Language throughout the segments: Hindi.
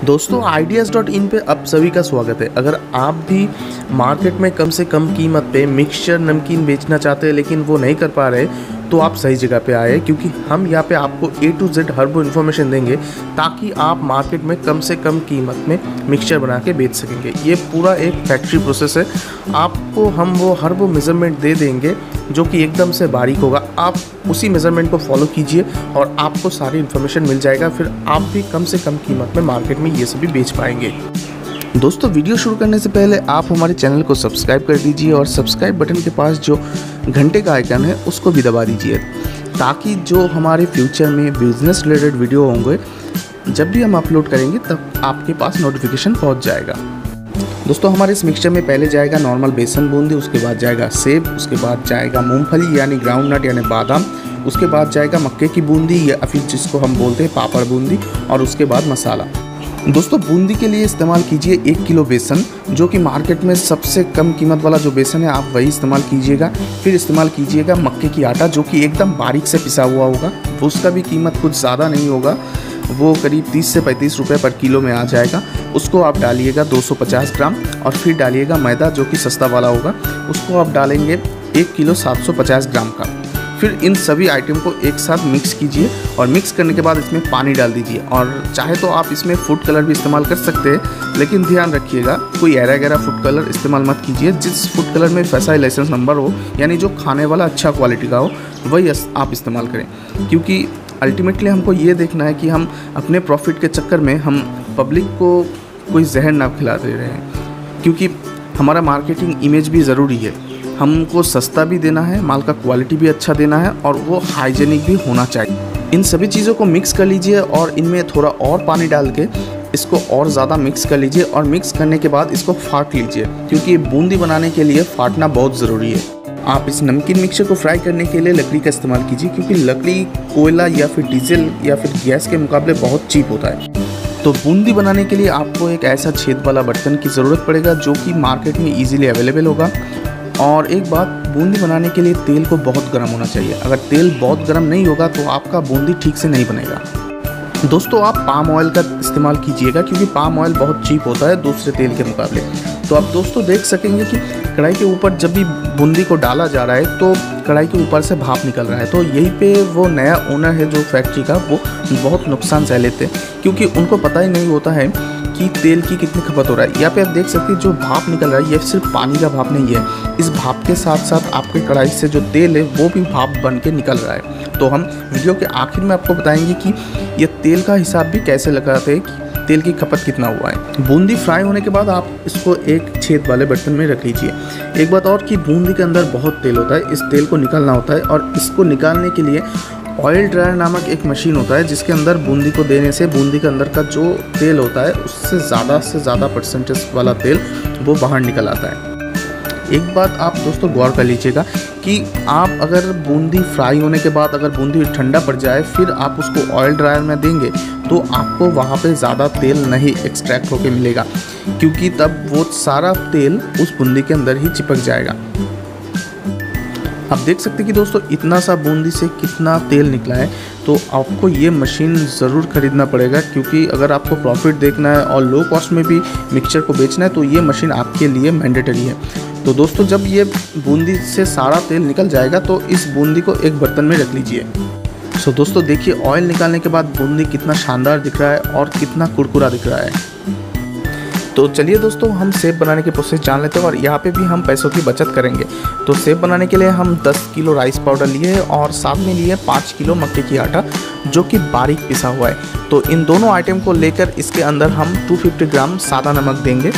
दोस्तों ideas.in पे आप सभी का स्वागत है। अगर आप भी मार्केट में कम से कम कीमत पे मिक्सचर नमकीन बेचना चाहते हैं लेकिन वो नहीं कर पा रहे, तो आप सही जगह पे आए, क्योंकि हम यहाँ पे आपको A to Z हर वो इन्फॉर्मेशन देंगे ताकि आप मार्केट में कम से कम कीमत में मिक्सचर बना के बेच सकेंगे। ये पूरा एक फैक्ट्री प्रोसेस है। आपको हम हर वो मेज़रमेंट दे देंगे जो कि एकदम से बारीक होगा। आप उसी मेज़रमेंट को फॉलो कीजिए और आपको सारी इन्फॉर्मेशन मिल जाएगा। फिर आप भी कम से कम कीमत में मार्केट में ये सभी बेच पाएंगे। दोस्तों, वीडियो शुरू करने से पहले आप हमारे चैनल को सब्सक्राइब कर दीजिए और सब्सक्राइब बटन के पास जो घंटे का आइकन है उसको भी दबा दीजिए, ताकि जो हमारे फ्यूचर में बिजनेस रिलेटेड वीडियो होंगे जब भी हम अपलोड करेंगे तब आपके पास नोटिफिकेशन पहुंच जाएगा। दोस्तों, हमारे इस मिक्सचर में पहले जाएगा नॉर्मल बेसन बूंदी, उसके बाद जाएगा सेब, उसके बाद जाएगा मूंगफली यानी ग्राउंड नट यानी बादाम, उसके बाद जाएगा मक्के की बूंदी या फिर जिसको हम बोलते हैं पापड़ बूंदी, और उसके बाद मसाला। दोस्तों, बूंदी के लिए इस्तेमाल कीजिए 1 किलो बेसन, जो कि मार्केट में सबसे कम कीमत वाला जो बेसन है आप वही इस्तेमाल कीजिएगा। फिर इस्तेमाल कीजिएगा मक्के की आटा, जो कि एकदम बारीक से पिसा हुआ होगा। उसका भी कीमत कुछ ज़्यादा नहीं होगा, वो करीब 30 से 35 रुपये पर किलो में आ जाएगा। उसको आप डालिएगा 250 ग्राम, और फिर डालिएगा मैदा जो कि सस्ता वाला होगा, उसको आप डालेंगे 1 किलो 750 ग्राम का। फिर इन सभी आइटम को एक साथ मिक्स कीजिए और मिक्स करने के बाद इसमें पानी डाल दीजिए। और चाहे तो आप इसमें फूड कलर भी इस्तेमाल कर सकते हैं, लेकिन ध्यान रखिएगा कोई ऐरा गैरा फूड कलर इस्तेमाल मत कीजिए। जिस फूड कलर में FSSAI लाइसेंस नंबर हो, यानी जो खाने वाला अच्छा क्वालिटी का हो, वही आप इस्तेमाल करें, क्योंकि अल्टीमेटली हमको ये देखना है कि हम अपने प्रॉफिट के चक्कर में हम पब्लिक को कोई जहर ना खिला दे रहे हैं, क्योंकि हमारा मार्केटिंग इमेज भी ज़रूरी है। हमको सस्ता भी देना है, माल का क्वालिटी भी अच्छा देना है, और वो हाइजेनिक भी होना चाहिए। इन सभी चीज़ों को मिक्स कर लीजिए और इनमें थोड़ा और पानी डाल के इसको और ज़्यादा मिक्स कर लीजिए। और मिक्स करने के बाद इसको फाट लीजिए, क्योंकि बूंदी बनाने के लिए फाटना बहुत ज़रूरी है। आप इस नमकीन मिक्सचर को फ्राई करने के लिए लकड़ी का इस्तेमाल कीजिए, क्योंकि लकड़ी कोयला या फिर डीजल या फिर गैस के मुकाबले बहुत चीप होता है। तो बूंदी बनाने के लिए आपको एक ऐसा छेद वाला बर्तन की ज़रूरत पड़ेगा जो कि मार्केट में ईजिली अवेलेबल होगा। और एक बात, बूंदी बनाने के लिए तेल को बहुत गर्म होना चाहिए। अगर तेल बहुत गर्म नहीं होगा तो आपका बूंदी ठीक से नहीं बनेगा। दोस्तों, आप पाम ऑयल का इस्तेमाल कीजिएगा, क्योंकि पाम ऑयल बहुत चीप होता है दूसरे तेल के मुकाबले। तो आप दोस्तों देख सकेंगे कि कढ़ाई के ऊपर जब भी बूंदी को डाला जा रहा है तो कढ़ाई के ऊपर से भाप निकल रहा है। तो यहीं पे वो नया ओनर है जो फैक्ट्री का, वो बहुत नुकसान सह लेते हैं, क्योंकि उनको पता ही नहीं होता है कि तेल की कितनी खपत हो रहा है। यहाँ पे आप देख सकते हैं जो भाप निकल रहा है ये सिर्फ पानी का भाप नहीं है। इस भाप के साथ साथ आपके कढ़ाई से जो तेल है वो भी भाप बन के निकल रहा है। तो हम वीडियो के आखिर में आपको बताएंगे कि ये तेल का हिसाब भी कैसे लगाते हैं कि तेल की खपत कितना हुआ है। बूंदी फ्राई होने के बाद आप इसको एक छेद वाले बर्तन में रख लीजिए। एक बात और कि बूंदी के अंदर बहुत तेल होता है, इस तेल को निकालना होता है, और इसको निकालने के लिए ऑयल ड्रायर नामक एक मशीन होता है, जिसके अंदर बूंदी को देने से बूंदी के अंदर का जो तेल होता है उससे ज़्यादा परसेंटेज वाला तेल वो बाहर निकल आता है। एक बात आप दोस्तों गौर कर लीजिएगा कि आप अगर बूंदी फ्राई होने के बाद अगर बूंदी ठंडा पड़ जाए फिर आप उसको ऑयल ड्रायर में देंगे तो आपको वहाँ पे ज़्यादा तेल नहीं एक्सट्रैक्ट होके मिलेगा, क्योंकि तब वो सारा तेल उस बूंदी के अंदर ही चिपक जाएगा। आप देख सकते हैं कि दोस्तों इतना सा बूंदी से कितना तेल निकला है। तो आपको ये मशीन ज़रूर ख़रीदना पड़ेगा, क्योंकि अगर आपको प्रॉफिट देखना है और लो कॉस्ट में भी मिक्सचर को बेचना है तो ये मशीन आपके लिए मैंडेटरी है। तो दोस्तों, जब ये बूंदी से सारा तेल निकल जाएगा तो इस बूंदी को एक बर्तन में रख लीजिए। सो दोस्तों देखिए, ऑयल निकालने के बाद बूंदी कितना शानदार दिख रहा है और कितना कुरकुरा दिख रहा है। तो चलिए दोस्तों, हम सेब बनाने की प्रोसेस जान लेते हैं और यहाँ पे भी हम पैसों की बचत करेंगे। तो सेब बनाने के लिए हम 10 किलो राइस पाउडर लिए और साथ में लिए 5 किलो मक्के की आटा, जो कि बारीक पिसा हुआ है। तो इन दोनों आइटम को लेकर इसके अंदर हम 250 ग्राम सादा नमक देंगे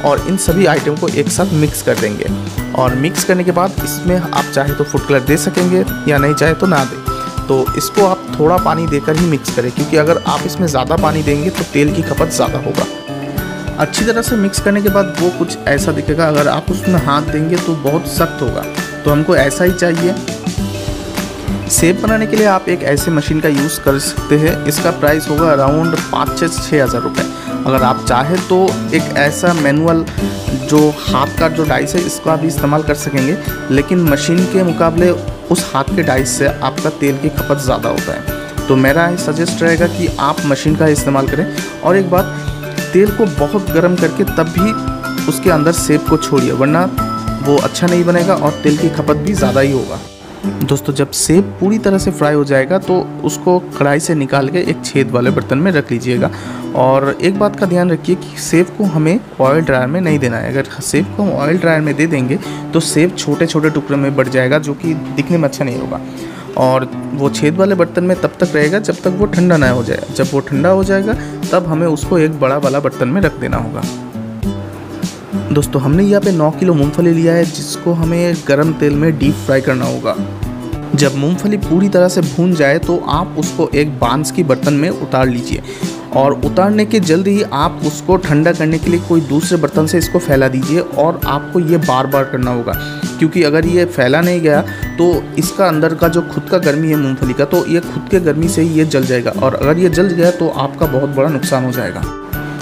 और इन सभी आइटम को एक साथ मिक्स कर देंगे। और मिक्स करने के बाद इसमें आप चाहे तो फूड कलर दे सकेंगे या नहीं चाहे तो ना दें। तो इसको आप थोड़ा पानी देकर ही मिक्स करें, क्योंकि अगर आप इसमें ज़्यादा पानी देंगे तो तेल की खपत ज़्यादा होगा। अच्छी तरह से मिक्स करने के बाद वो कुछ ऐसा दिखेगा। अगर आप उसमें हाथ देंगे तो बहुत सख्त होगा, तो हमको ऐसा ही चाहिए। सेब बनाने के लिए आप एक ऐसे मशीन का यूज़ कर सकते हैं। इसका प्राइस होगा अराउंड 5 से 6 हज़ार रुपये। अगर आप चाहें तो एक ऐसा मैनुअल जो हाथ का जो डाइस है इसका भी इस्तेमाल कर सकेंगे, लेकिन मशीन के मुकाबले उस हाथ के डाइस से आपका तेल की खपत ज़्यादा होता है। तो मेरा सजेस्ट रहेगा कि आप मशीन का इस्तेमाल करें। और एक बात, तेल को बहुत गर्म करके तब भी उसके अंदर सेब को छोड़िए, वरना वो अच्छा नहीं बनेगा और तेल की खपत भी ज़्यादा ही होगा। दोस्तों जब सेब पूरी तरह से फ्राई हो जाएगा तो उसको कढ़ाई से निकाल के एक छेद वाले बर्तन में रख लीजिएगा। और एक बात का ध्यान रखिए कि सेब को हमें ऑयल ड्रायर में नहीं देना है। अगर सेब को हम ऑयल ड्रायर में दे देंगे तो सेब छोटे छोटे टुकड़ों में बढ़ जाएगा, जो कि दिखने में अच्छा नहीं होगा। और वो छेद वाले बर्तन में तब तक रहेगा जब तक वो ठंडा ना हो जाए। जब वो ठंडा हो जाएगा तब हमें उसको एक बड़ा वाला बर्तन में रख देना होगा। दोस्तों हमने यहाँ पे 9 किलो मूंगफली लिया है, जिसको हमें गरम तेल में डीप फ्राई करना होगा। जब मूंगफली पूरी तरह से भून जाए तो आप उसको एक बांस की बर्तन में उतार लीजिए, और उतारने के जल्द ही आप उसको ठंडा करने के लिए कोई दूसरे बर्तन से इसको फैला दीजिए। और आपको ये बार बार करना होगा, क्योंकि अगर ये फैला नहीं गया तो इसका अंदर का जो खुद का गर्मी है मूंगफली का, तो ये खुद के गर्मी से ही ये जल जाएगा, और अगर ये जल गया तो आपका बहुत बड़ा नुकसान हो जाएगा।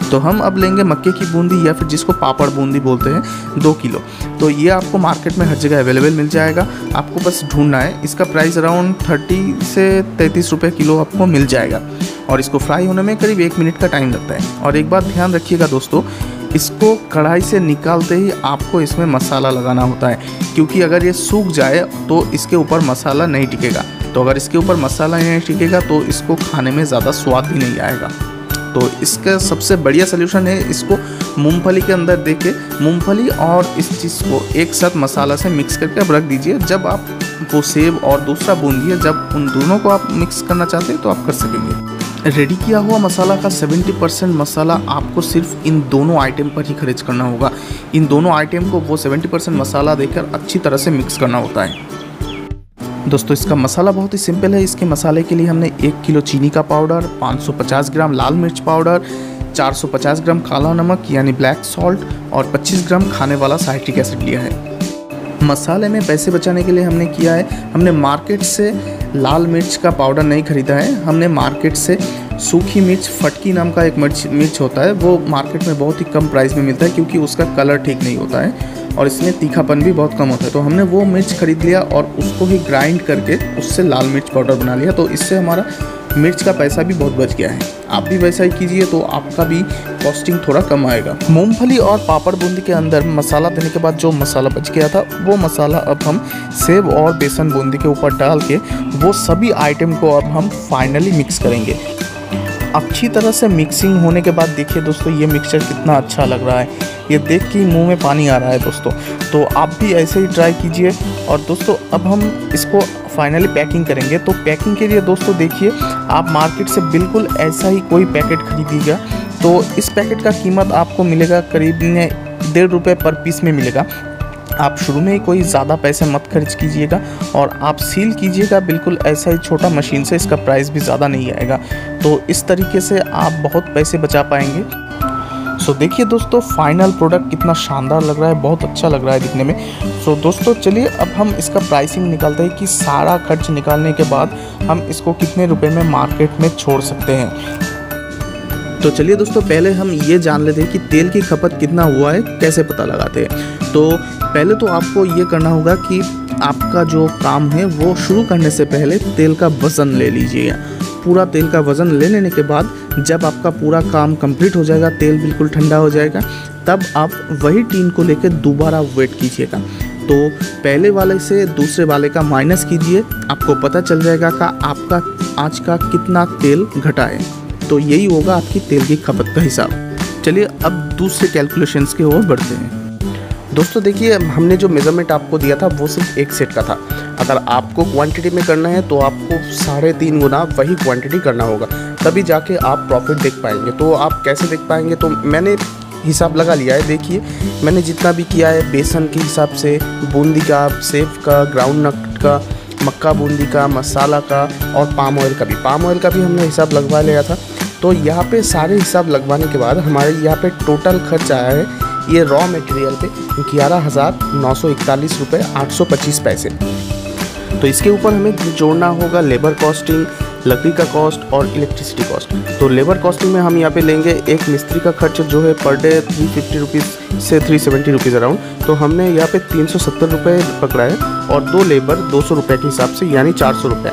तो हम अब लेंगे मक्के की बूंदी, या फिर जिसको पापड़ बूंदी बोलते हैं, 2 किलो। तो ये आपको मार्केट में हर जगह अवेलेबल मिल जाएगा, आपको बस ढूंढना है। इसका प्राइस अराउंड 30 से 33 रुपये किलो आपको मिल जाएगा, और इसको फ्राई होने में करीब 1 मिनट का टाइम लगता है। और एक बात ध्यान रखिएगा दोस्तों, इसको कढ़ाई से निकालते ही आपको इसमें मसाला लगाना होता है, क्योंकि अगर ये सूख जाए तो इसके ऊपर मसाला नहीं टिकेगा। तो अगर इसके ऊपर मसाला नहीं टिकेगा तो इसको खाने में ज़्यादा स्वाद भी नहीं आएगा। तो इसका सबसे बढ़िया सलूशन है, इसको मूंगफली के अंदर दे के मूंगफली और इस चीज़ को एक साथ मसाला से मिक्स करके अब रख दीजिए। जब आप वो सेब और दूसरा बूंदी है, जब उन दोनों को आप मिक्स करना चाहते हैं तो आप कर सकेंगे। रेडी किया हुआ मसाला का 70% मसाला आपको सिर्फ इन दोनों आइटम पर ही खर्च करना होगा। इन दोनों आइटम को वो 70% मसाला देकर अच्छी तरह से मिक्स करना होता है। दोस्तों इसका मसाला बहुत ही सिंपल है। इसके मसाले के लिए हमने 1 किलो चीनी का पाउडर, 550 ग्राम लाल मिर्च पाउडर, 450 ग्राम काला नमक यानी ब्लैक सॉल्ट और 25 ग्राम खाने वाला साइट्रिक एसिड लिया है। मसाले में पैसे बचाने के लिए हमने किया है, हमने मार्केट से लाल मिर्च का पाउडर नहीं ख़रीदा है। हमने मार्केट से सूखी मिर्च, फटकी नाम का एक मिर्च होता है, वो मार्केट में बहुत ही कम प्राइस में मिलता है, क्योंकि उसका कलर ठीक नहीं होता है और इसमें तीखापन भी बहुत कम होता है। तो हमने वो मिर्च खरीद लिया और उसको ही ग्राइंड करके उससे लाल मिर्च पाउडर बना लिया। तो इससे हमारा मिर्च का पैसा भी बहुत बच गया है। आप भी वैसा ही कीजिए तो आपका भी कॉस्टिंग थोड़ा कम आएगा। मूंगफली और पापड़ बूंदी के अंदर मसाला देने के बाद जो मसाला बच गया था, वो मसाला अब हम सेब और बेसन बूंदी के ऊपर डाल के वो सभी आइटम को अब हम फाइनली मिक्स करेंगे। अच्छी तरह से मिक्सिंग होने के बाद देखिए दोस्तों, ये मिक्सचर कितना अच्छा लग रहा है। ये देख के मुंह में पानी आ रहा है दोस्तों। तो आप भी ऐसे ही ट्राई कीजिए। और दोस्तों अब हम इसको फाइनली पैकिंग करेंगे। तो पैकिंग के लिए दोस्तों देखिए, आप मार्केट से बिल्कुल ऐसा ही कोई पैकेट खरीदिएगा। तो इस पैकेट का कीमत आपको मिलेगा करीब 1.5 रुपये पर पीस में मिलेगा। आप शुरू में ही कोई ज़्यादा पैसे मत खर्च कीजिएगा और आप सील कीजिएगा बिल्कुल ऐसा ही छोटा मशीन से। इसका प्राइस भी ज़्यादा नहीं आएगा। तो इस तरीके से आप बहुत पैसे बचा पाएंगे। सो देखिए दोस्तों, फाइनल प्रोडक्ट कितना शानदार लग रहा है, बहुत अच्छा लग रहा है दिखने में। सो दोस्तों चलिए अब हम इसका प्राइसिंग निकालते हैं कि सारा खर्च निकालने के बाद हम इसको कितने रुपए में मार्केट में छोड़ सकते हैं। तो चलिए दोस्तों, पहले हम ये जान लेते हैं कि तेल की खपत कितना हुआ है, कैसे पता लगाते हैं। तो पहले तो आपको ये करना होगा कि आपका जो काम है वो शुरू करने से पहले तेल का वज़न ले लीजिएगा। पूरा तेल का वज़न ले लेने के बाद जब आपका पूरा काम कंप्लीट हो जाएगा, तेल बिल्कुल ठंडा हो जाएगा, तब आप वही टीन को लेकर दोबारा वेट कीजिएगा। तो पहले वाले से दूसरे वाले का माइनस कीजिए, आपको पता चल जाएगा कि आपका आज का कितना तेल घटा है। तो यही होगा आपकी तेल की खपत का हिसाब। चलिए अब दूसरे कैलकुलेशंस की ओर बढ़ते हैं। दोस्तों देखिए, हमने जो मेज़रमेंट आपको दिया था वो सिर्फ एक सेट का था। अगर आपको क्वांटिटी में करना है तो आपको 3.5 गुना वही क्वांटिटी करना होगा, तभी जाके आप प्रॉफिट देख पाएंगे। तो आप कैसे देख पाएंगे, तो मैंने हिसाब लगा लिया है। देखिए मैंने जितना भी किया है, बेसन के हिसाब से, बूंदी का, सेब का, ग्राउंड नट का, मक्का बूंदी का, मसाला का और पाम ऑयल का भी हमने हिसाब लगवा लिया था। तो यहाँ पे सारे हिसाब लगवाने के बाद हमारे यहाँ पे टोटल खर्च आया है ये रॉ मटेरियल पे 11,941 रुपये 825 पैसे। तो इसके ऊपर हमें जोड़ना होगा लेबर कॉस्टिंग, लकड़ी का कॉस्ट और इलेक्ट्रिसिटी कॉस्ट। तो लेबर कॉस्टिंग में हम यहाँ पे लेंगे एक मिस्त्री का खर्च जो है पर डे 350 रुपीज़ से 370 रुपीज़ अराउंड। तो हमने यहाँ पे 370 रुपये पकड़ा है और 2 लेबर 200 रुपये के हिसाब से, यानी 400 रुपये।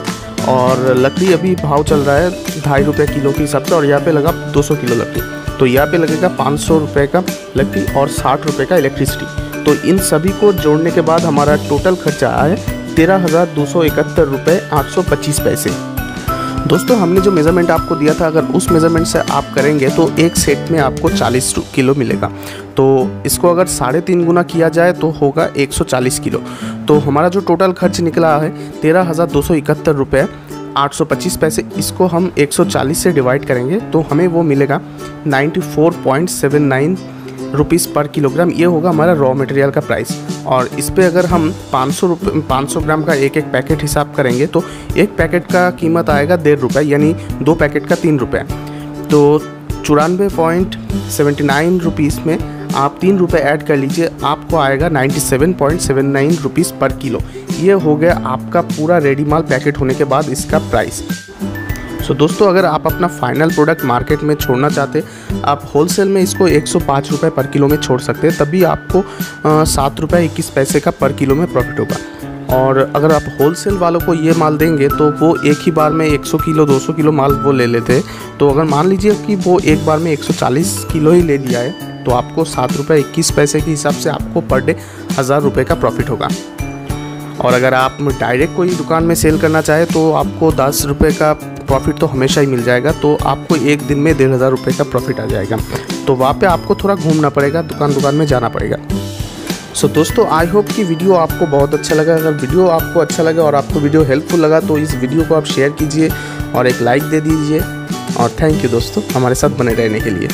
और लकड़ी अभी भाव चल रहा है 2.5 रुपये किलो के हिसाब से, और यहाँ पे लगा 200 किलो लकड़ी। तो यहाँ पे लगेगा 500 रुपये का इलेक्ट्रिक और 60 रुपये का इलेक्ट्रिसिटी। तो इन सभी को जोड़ने के बाद हमारा टोटल खर्चा आया है 13,271 रुपये 825 पैसे। दोस्तों हमने जो मेज़रमेंट आपको दिया था, अगर उस मेज़रमेंट से आप करेंगे तो एक सेट में आपको 40 किलो मिलेगा। तो इसको अगर 3.5 गुना किया जाए तो होगा 140 किलो। तो हमारा जो टोटल खर्च निकला है 13,271 रुपये 825 पैसे। इसको हम 140 से डिवाइड करेंगे तो हमें वो मिलेगा 94.79 रुपीज़ पर किलोग्राम। ये होगा हमारा रॉ मटेरियल का प्राइस। और इस पे अगर हम 500 ग्राम का एक पैकेट हिसाब करेंगे तो एक पैकेट का कीमत आएगा 1.5 रुपये, यानी 2 पैकेट का 3 रुपये। तो 94.79 रुपीज़ में आप 3 रुपये ऐड कर लीजिए, आपको आएगा 97.79 रुपीज़ पर किलो। ये हो गया आपका पूरा रेडी माल पैकेट होने के बाद इसका प्राइस। सो दोस्तों अगर आप अपना फाइनल प्रोडक्ट मार्केट में छोड़ना चाहते, आप होलसेल में इसको 105 रुपये पर किलो में छोड़ सकते हैं, तभी आपको 7 रुपये 21 पैसे का पर किलो में प्रॉफिट होगा। और अगर आप होलसेल वालों को ये माल देंगे तो वो एक ही बार में 100 किलो 200 किलो माल वो ले लेते हैं। तो अगर मान लीजिए कि वो एक बार में 140 किलो ही ले लिया है तो आपको 7 रुपये 21 पैसे के हिसाब से आपको पर डे 1000 रुपये का प्रॉफिट होगा। और अगर आप डायरेक्ट कोई दुकान में सेल करना चाहे तो आपको 10 रुपये का प्रॉफिट तो हमेशा ही मिल जाएगा। तो आपको एक दिन में 1500 रुपये का प्रॉफिट आ जाएगा। तो वहाँ पे आपको थोड़ा घूमना पड़ेगा, दुकान में जाना पड़ेगा। सो दोस्तों आई होप कि वीडियो आपको बहुत अच्छा लगा। अगर वीडियो आपको अच्छा लगा और आपको वीडियो हेल्पफुल लगा तो इस वीडियो को आप शेयर कीजिए और एक लाइक दे दीजिए। और थैंक यू दोस्तों हमारे साथ बने रहने के लिए।